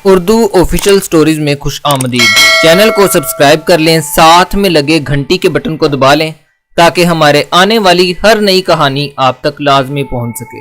Urdu official stories میں خوش آمدید۔ چینل کو سبسکرائب کر لیں، ساتھ میں لگے گھنٹی کے بٹن کو دبا لیں تاکہ ہمارے آنے والی ہر نئی کہانی آپ تک لازمی پہنچ سکے۔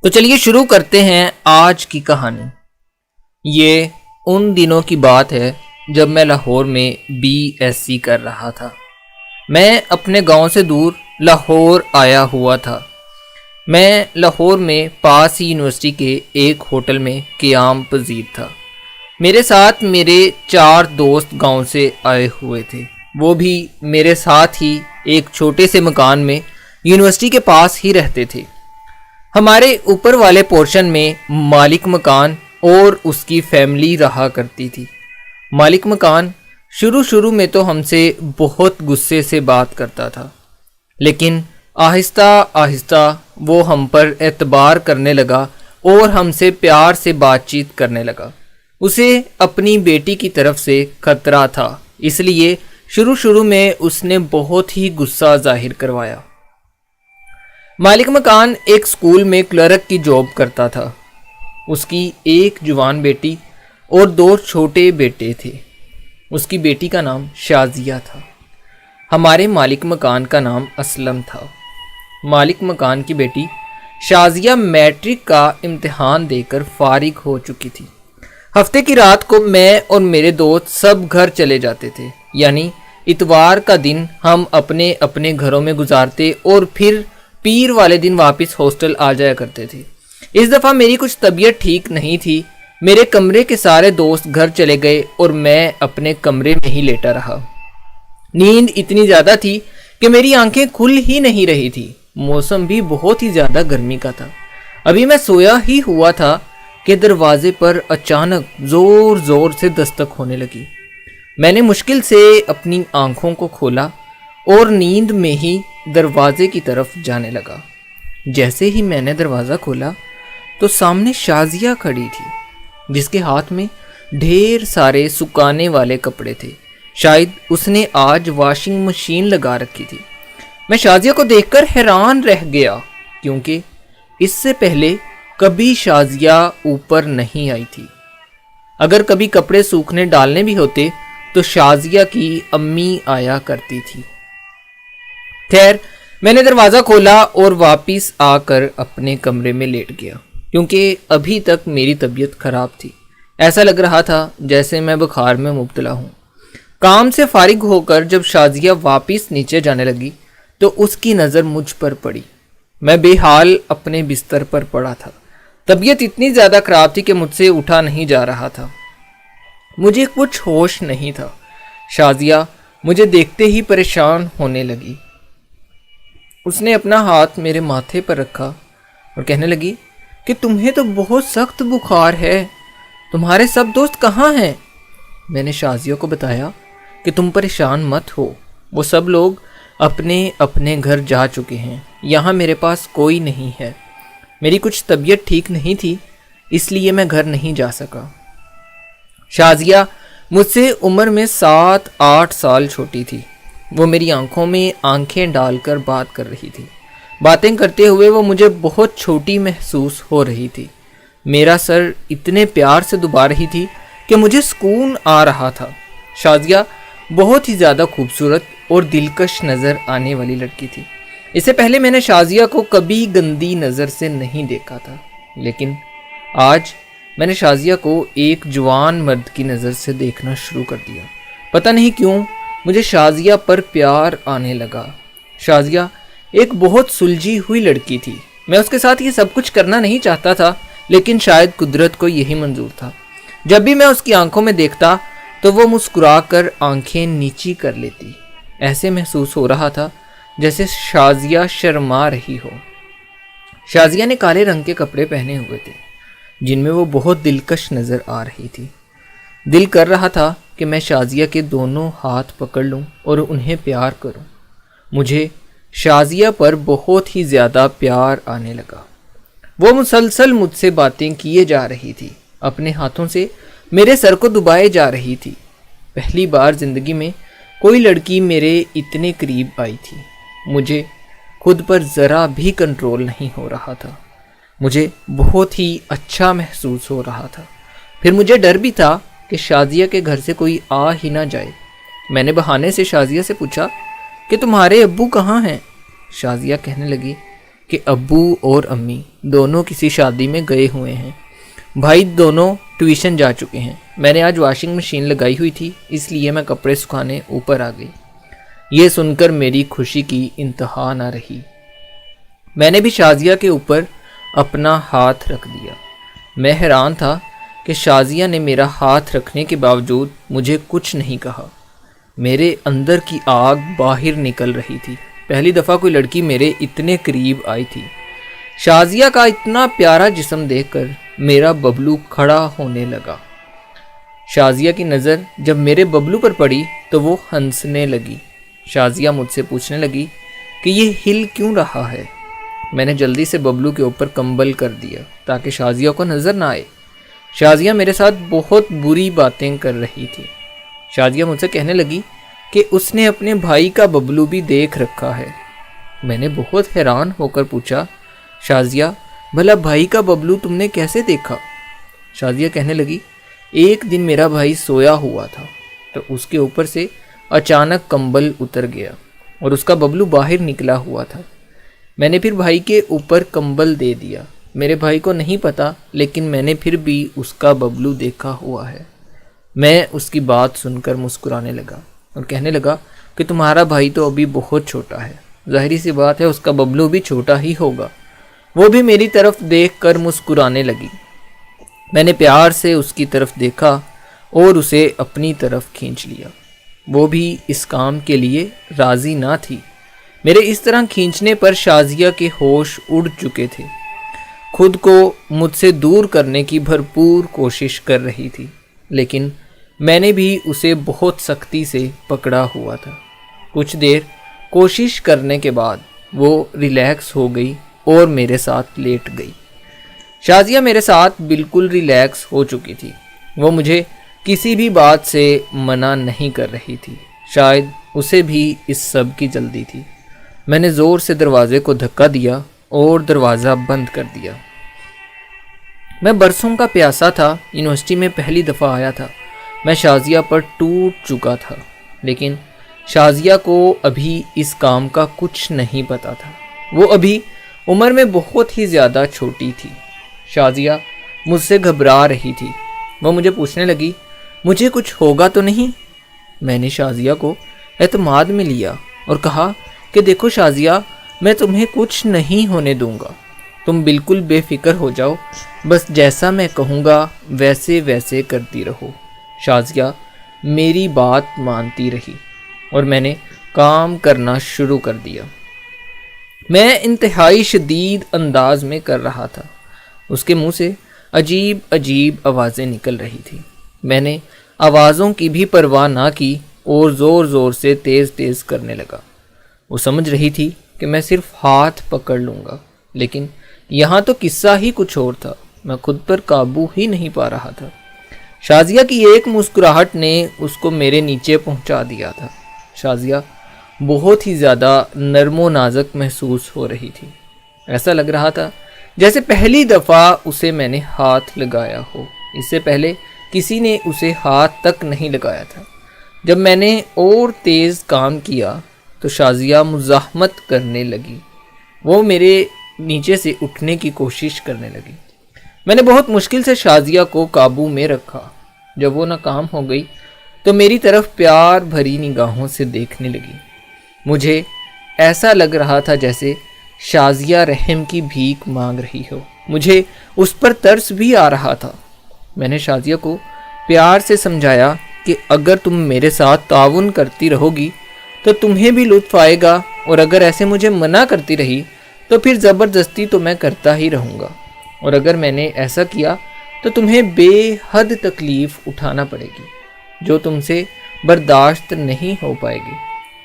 تو چلیے شروع کرتے ہیں آج کی کہانی۔ یہ ان دنوں کی بات ہے جب میں لاہور میں BSc کر رہا تھا۔ میں اپنے گاؤں سے دور لاہور آیا ہوا تھا۔ میں لاہور میں پاس ہی یونیورسٹی کے ایک ہوٹل میں قیام پذیر تھا۔ میرے ساتھ میرے 4 دوست گاؤں سے آئے ہوئے تھے، وہ بھی میرے ساتھ ہی ایک چھوٹے سے مکان میں یونیورسٹی کے پاس ہی رہتے تھے۔ ہمارے اوپر والے پورشن میں مالک مکان اور اس کی فیملی رہا کرتی تھی۔ مالک مکان شروع میں تو ہم سے بہت غصے سے بات کرتا تھا، لیکن آہستہ آہستہ وہ ہم پر اعتبار کرنے لگا اور ہم سے پیار سے بات چیت کرنے لگا۔ اسے اپنی بیٹی کی طرف سے خطرہ تھا، اس لیے شروع میں اس نے بہت ہی غصہ ظاہر کروایا۔ مالک مکان ایک سکول میں کلرک کی جاب کرتا تھا۔ اس کی ایک جوان بیٹی اور 2 چھوٹے بیٹے تھے۔ اس کی بیٹی کا نام شازیہ تھا۔ ہمارے مالک مکان کا نام اسلم تھا۔ مالک مکان کی بیٹی شازیہ میٹرک کا امتحان دے کر فارغ ہو چکی تھی۔ ہفتے کی رات کو میں اور میرے دوست سب گھر چلے جاتے تھے، یعنی اتوار کا دن ہم اپنے اپنے گھروں میں گزارتے اور پھر پیر والے دن واپس ہاسٹل آ جایا کرتے تھے۔ اس دفعہ میری کچھ طبیعت ٹھیک نہیں تھی۔ میرے کمرے کے سارے دوست گھر چلے گئے اور میں اپنے کمرے میں ہی لیٹا رہا۔ نیند اتنی زیادہ تھی کہ میری آنکھیں کھل ہی نہیں رہی تھی۔ موسم بھی بہت ہی زیادہ گرمی کا تھا۔ ابھی میں سویا ہی ہوا تھا کہ دروازے پر اچانک زور سے دستک ہونے لگی۔ میں نے مشکل سے اپنی آنکھوں کو کھولا اور نیند میں ہی دروازے کی طرف جانے لگا۔ جیسے ہی میں نے دروازہ کھولا تو سامنے شازیہ کھڑی تھی، جس کے ہاتھ میں ڈھیر سارے سکانے والے کپڑے تھے۔ شاید اس نے آج واشنگ مشین لگا رکھی تھی۔ میں شازیہ کو دیکھ کر حیران رہ گیا، کیونکہ اس سے پہلے کبھی شازیہ اوپر نہیں آئی تھی۔ اگر کبھی کپڑے سوکھنے ڈالنے بھی ہوتے تو شازیہ کی امی آیا کرتی تھی۔ خیر، میں نے دروازہ کھولا اور واپس آ کر اپنے کمرے میں لیٹ گیا، کیونکہ ابھی تک میری طبیعت خراب تھی۔ ایسا لگ رہا تھا جیسے میں بخار میں مبتلا ہوں۔ کام سے فارغ ہو کر جب شازیہ واپس نیچے جانے لگی تو اس کی نظر مجھ پر پڑی۔ میں بے حال اپنے بستر پر پڑا تھا۔ طبیعت اتنی زیادہ خراب تھی کہ مجھ سے اٹھا نہیں جا رہا تھا۔ مجھے کچھ ہوش نہیں تھا۔ شازیہ مجھے دیکھتے ہی پریشان ہونے لگی۔ اس نے اپنا ہاتھ میرے ماتھے پر رکھا اور کہنے لگی کہ تمہیں تو بہت سخت بخار ہے، تمہارے سب دوست کہاں ہیں؟ میں نے شازیہ کو بتایا کہ تم پریشان مت ہو، وہ سب لوگ اپنے اپنے گھر جا چکے ہیں، یہاں میرے پاس کوئی نہیں ہے۔ میری کچھ طبیعت ٹھیک نہیں تھی، اس لیے میں گھر نہیں جا سکا۔ شازیہ مجھ سے عمر میں 7-8 سال چھوٹی تھی۔ وہ میری آنکھوں میں آنکھیں ڈال کر بات کر رہی تھی۔ باتیں کرتے ہوئے وہ مجھے بہت چھوٹی محسوس ہو رہی تھی۔ میرا سر اتنے پیار سے دبا رہی تھی کہ مجھے سکون آ رہا تھا۔ شازیہ بہت ہی زیادہ خوبصورت اور دلکش نظر آنے والی لڑکی تھی۔ اس سے پہلے میں نے شازیہ کو کبھی گندی نظر سے نہیں دیکھا تھا، لیکن آج میں نے شازیہ کو ایک جوان مرد کی نظر سے دیکھنا شروع کر دیا۔ پتہ نہیں کیوں مجھے شازیہ پر پیار آنے لگا۔ شازیہ ایک بہت سلجھی ہوئی لڑکی تھی۔ میں اس کے ساتھ یہ سب کچھ کرنا نہیں چاہتا تھا، لیکن شاید قدرت کو یہی منظور تھا۔ جب بھی میں اس کی آنکھوں میں دیکھتا تو وہ مسکرا کر آنکھیں نیچی کر لیتی۔ ایسے محسوس ہو رہا تھا جیسے شازیہ شرما رہی ہو۔ شازیہ نے کالے رنگ کے کپڑے پہنے ہوئے تھے، جن میں وہ بہت دلکش نظر آ رہی تھی۔ دل کر رہا تھا کہ میں شازیہ کے دونوں ہاتھ پکڑ لوں اور انہیں پیار کروں۔ مجھے شازیہ پر بہت ہی زیادہ پیار آنے لگا۔ وہ مسلسل مجھ سے باتیں کیے جا رہی تھی، اپنے ہاتھوں سے میرے سر کو دبائے جا رہی تھی۔ پہلی بار زندگی میں کوئی لڑکی میرے اتنے قریب آئی تھی۔ مجھے خود پر ذرا بھی کنٹرول نہیں ہو رہا تھا۔ مجھے بہت ہی اچھا محسوس ہو رہا تھا۔ پھر مجھے ڈر بھی تھا کہ شازیہ کے گھر سے کوئی آ ہی نہ جائے۔ میں نے بہانے سے شازیہ سے پوچھا کہ تمہارے ابو کہاں ہیں؟ شازیہ کہنے لگی کہ ابو اور امی دونوں کسی شادی میں گئے ہوئے ہیں، بھائی دونوں ٹیوشن جا چکے ہیں۔ میں نے آج واشنگ مشین لگائی ہوئی تھی، اس لیے میں کپڑے سکھانے اوپر آ گئی۔ یہ سن کر میری خوشی کی انتہا نہ رہی۔ میں نے بھی شازیہ کے اوپر اپنا ہاتھ رکھ دیا۔ میں حیران تھا کہ شازیہ نے میرا ہاتھ رکھنے کے باوجود مجھے کچھ نہیں کہا۔ میرے اندر کی آگ باہر نکل رہی تھی۔ پہلی دفعہ کوئی لڑکی میرے اتنے قریب آئی تھی۔ شازیہ کا اتنا پیارا جسم دیکھ کر میرا ببلو کھڑا ہونے لگا۔ شازیہ کی نظر جب میرے ببلو پر پڑی تو وہ ہنسنے لگی۔ شازیہ مجھ سے پوچھنے لگی کہ یہ ہل کیوں رہا ہے؟ میں نے جلدی سے ببلو کے اوپر کمبل کر دیا تاکہ شازیہ کو نظر نہ آئے۔ شازیہ میرے ساتھ بہت بری باتیں کر رہی تھی۔ شازیہ مجھ سے کہنے لگی کہ اس نے اپنے بھائی کا ببلو بھی دیکھ رکھا ہے۔ میں نے بہت حیران ہو کر پوچھا، شازیہ بھلا بھائی کا ببلو تم نے کیسے دیکھا؟ شازیہ کہنے لگی، ایک دن میرا بھائی سویا ہوا تھا تو اس کے اوپر سے اچانک کمبل اتر گیا اور اس کا ببلو باہر نکلا ہوا تھا۔ میں نے پھر بھائی کے اوپر کمبل دے دیا۔ میرے بھائی کو نہیں پتا، لیکن میں نے پھر بھی اس کا ببلو دیکھا ہوا ہے۔ میں اس کی بات سن کر مسکرانے لگا اور کہنے لگا کہ تمہارا بھائی تو ابھی بہت چھوٹا ہے، ظاہری سی بات ہے اس کا ببلو بھی چھوٹا ہی ہوگا۔ وہ بھی میری طرف دیکھ کر مسکرانے لگی۔ میں نے پیار سے اس کی طرف دیکھا اور اسے اپنی طرف کھینچ لیا۔ وہ بھی اس کام کے لیے راضی نہ تھی۔ میرے اس طرح کھینچنے پر شازیہ کے ہوش اڑ چکے تھے۔ خود کو مجھ سے دور کرنے کی بھرپور کوشش کر رہی تھی، لیکن میں نے بھی اسے بہت سختی سے پکڑا ہوا تھا۔ کچھ دیر کوشش کرنے کے بعد وہ ریلیکس ہو گئی اور میرے ساتھ لیٹ گئی۔ شازیہ میرے ساتھ بالکل ریلیکس ہو چکی تھی۔ وہ مجھے کسی بھی بات سے منع نہیں کر رہی تھی۔ شاید اسے بھی اس سب کی جلدی تھی۔ میں نے زور سے دروازے کو دھکا دیا اور دروازہ بند کر دیا۔ میں برسوں کا پیاسا تھا، یونیورسٹی میں پہلی دفعہ آیا تھا۔ میں شازیہ پر ٹوٹ چکا تھا، لیکن شازیہ کو ابھی اس کام کا کچھ نہیں پتا تھا۔ وہ ابھی عمر میں بہت ہی زیادہ چھوٹی تھی۔ شازیہ مجھ سے گھبرا رہی تھی۔ وہ مجھے پوچھنے لگی، مجھے کچھ ہوگا تو نہیں؟ میں نے شازیہ کو اعتماد میں لیا اور کہا کہ دیکھو شازیہ، میں تمہیں کچھ نہیں ہونے دوں گا، تم بالکل بے فکر ہو جاؤ، بس جیسا میں کہوں گا ویسے ویسے کرتی رہو۔ شازیہ میری بات مانتی رہی اور میں نے کام کرنا شروع کر دیا۔ میں انتہائی شدید انداز میں کر رہا تھا۔ اس کے منہ سے عجیب عجیب آوازیں نکل رہی تھی۔ میں نے آوازوں کی بھی پرواہ نہ کی اور زور زور سے تیز تیز کرنے لگا۔ وہ سمجھ رہی تھی کہ میں صرف ہاتھ پکڑ لوں گا، لیکن یہاں تو قصہ ہی کچھ اور تھا۔ میں خود پر قابو ہی نہیں پا رہا تھا۔ شازیہ کی ایک مسکراہٹ نے اس کو میرے نیچے پہنچا دیا تھا۔ شازیہ بہت ہی زیادہ نرم و نازک محسوس ہو رہی تھی۔ ایسا لگ رہا تھا جیسے پہلی دفعہ اسے میں نے ہاتھ لگایا ہو۔ اس سے پہلے کسی نے اسے ہاتھ تک نہیں لگایا تھا۔ جب میں نے اور تیز کام کیا تو شازیہ مزاحمت کرنے لگی۔ وہ میرے نیچے سے اٹھنے کی کوشش کرنے لگی۔ میں نے بہت مشکل سے شازیہ کو قابو میں رکھا۔ جب وہ ناکام ہو گئی تو میری طرف پیار بھری نگاہوں سے دیکھنے لگی۔ مجھے ایسا لگ رہا تھا جیسے شازیہ رحم کی بھیک مانگ رہی ہو۔ مجھے اس پر ترس بھی آ رہا تھا۔ میں نے شازیہ کو پیار سے سمجھایا کہ اگر تم میرے ساتھ تعاون کرتی رہو گی تو تمہیں بھی لطف آئے گا، اور اگر ایسے مجھے منع کرتی رہی تو پھر زبردستی تو میں کرتا ہی رہوں گا، اور اگر میں نے ایسا کیا تو تمہیں بے حد تکلیف اٹھانا پڑے گی جو تم سے برداشت نہیں ہو پائے گی۔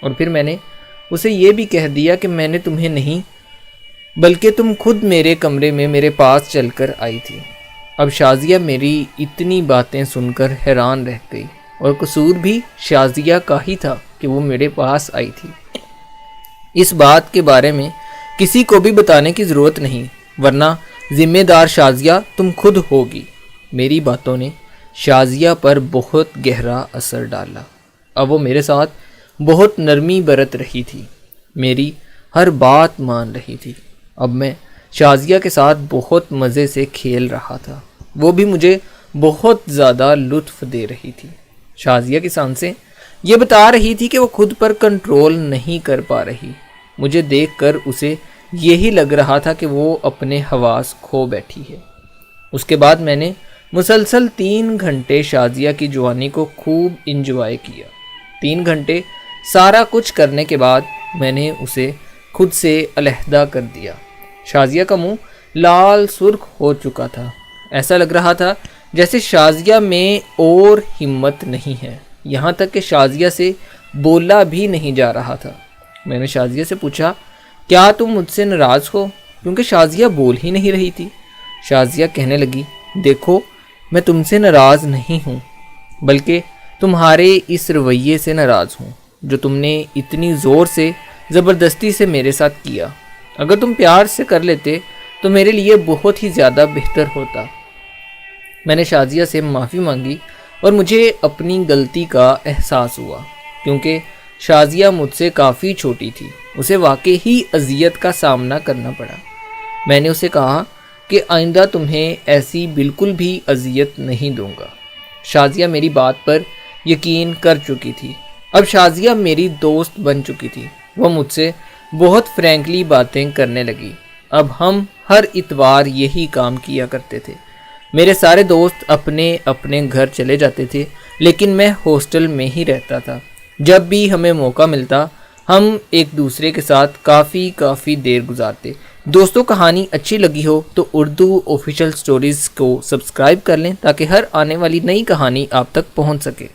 اور پھر میں نے اسے یہ بھی کہہ دیا کہ میں نے تمہیں نہیں بلکہ تم خود میرے کمرے میں میرے پاس چل کر آئی تھی۔ اب شازیہ میری اتنی باتیں سن کر حیران رہ گئی، اور قصور بھی شازیہ کا ہی تھا کہ وہ میرے پاس آئی تھی۔ اس بات کے بارے میں کسی کو بھی بتانے کی ضرورت نہیں، ورنہ ذمہ دار شازیہ تم خود ہوگی۔ میری باتوں نے شازیہ پر بہت گہرا اثر ڈالا۔ اب وہ میرے ساتھ بہت نرمی برت رہی تھی، میری ہر بات مان رہی تھی۔ اب میں شازیہ کے ساتھ بہت مزے سے کھیل رہا تھا، وہ بھی مجھے بہت زیادہ لطف دے رہی تھی۔ شازیہ کی سانسیں یہ بتا رہی تھی کہ وہ خود پر کنٹرول نہیں کر پا رہی۔ مجھے دیکھ کر اسے یہی لگ رہا تھا کہ وہ اپنے حواس کھو بیٹھی ہے۔ اس کے بعد میں نے مسلسل 3 گھنٹے شازیہ کی جوانی کو خوب انجوائے کیا۔ 3 گھنٹے سارا کچھ کرنے کے بعد میں نے اسے خود سے علیحدہ کر دیا۔ شازیہ کا منہ لال سرخ ہو چکا تھا، ایسا لگ رہا تھا جیسے شازیہ میں اور ہمت نہیں ہے، یہاں تک کہ شازیہ سے بولا بھی نہیں جا رہا تھا۔ میں نے شازیہ سے پوچھا، کیا تم مجھ سے ناراض ہو؟ کیونکہ شازیہ بول ہی نہیں رہی تھی۔ شازیہ کہنے لگی، دیکھو میں تم سے ناراض نہیں ہوں، بلکہ تمہارے اس رویے سے ناراض ہوں جو تم نے اتنی زور سے زبردستی سے میرے ساتھ کیا۔ اگر تم پیار سے کر لیتے تو میرے لیے بہت ہی زیادہ بہتر ہوتا۔ میں نے شازیہ سے معافی مانگی اور مجھے اپنی غلطی کا احساس ہوا، کیونکہ شازیہ مجھ سے کافی چھوٹی تھی، اسے واقعی ہی اذیت کا سامنا کرنا پڑا۔ میں نے اسے کہا کہ آئندہ تمہیں ایسی بالکل بھی اذیت نہیں دوں گا۔ شازیہ میری بات پر یقین کر چکی تھی۔ اب شازیہ میری دوست بن چکی تھی، وہ مجھ سے بہت فرینکلی باتیں کرنے لگی۔ اب ہم ہر اتوار یہی کام کیا کرتے تھے۔ میرے سارے دوست اپنے اپنے گھر چلے جاتے تھے، لیکن میں ہاسٹل میں ہی رہتا تھا۔ جب بھی ہمیں موقع ملتا ہم ایک دوسرے کے ساتھ کافی دیر گزارتے۔ دوستوں، کہانی اچھی لگی ہو تو اردو آفیشیل سٹوریز کو سبسکرائب کر لیں تاکہ ہر آنے والی نئی کہانی آپ تک پہنچ سکے۔